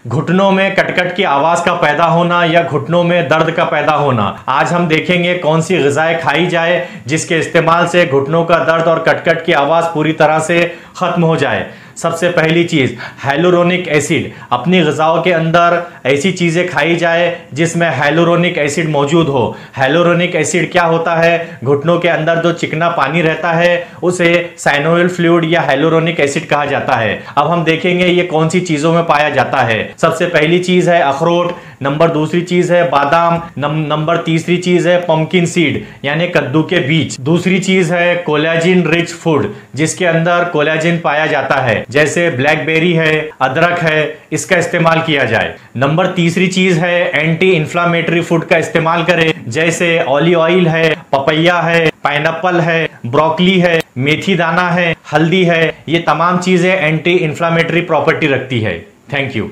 घुटनों में कटकट की आवाज का पैदा होना या घुटनों में दर्द का पैदा होना। आज हम देखेंगे कौन सी ग़िज़ाएं खाई जाए जिसके इस्तेमाल से घुटनों का दर्द और कटकट की आवाज पूरी तरह से खत्म हो जाए। सबसे पहली चीज हाइलुरोनिक एसिड। अपनी ग़िज़ाओं के अंदर ऐसी चीजें खाई जाए जिसमें हाइलुरोनिक एसिड मौजूद हो। हाइलुरोनिक एसिड क्या होता है? घुटनों के अंदर जो चिकना पानी रहता है उसे साइनोवियल फ्लूइड या हाइलुरोनिक एसिड कहा जाता है। अब हम देखेंगे ये कौन सी चीजों में पाया जाता है। सबसे पहली चीज है अखरोट, नंबर दूसरी चीज है बादाम, नंबर तीसरी चीज है पंपकिन सीड यानी कद्दू के बीज। दूसरी चीज है कोलेजन रिच फूड जिसके अंदर कोलेजन पाया जाता है, जैसे ब्लैकबेरी है, अदरक है, इसका इस्तेमाल किया जाए। नंबर तीसरी चीज है एंटी इंफ्लामेटरी फूड का इस्तेमाल करें, जैसे ऑलिव ऑयल है, पपैया है, पाइनएप्पल है, ब्रोकली है, मेथी दाना है, हल्दी है। ये तमाम चीजें एंटी इंफ्लामेटरी प्रॉपर्टी रखती है। Thank you.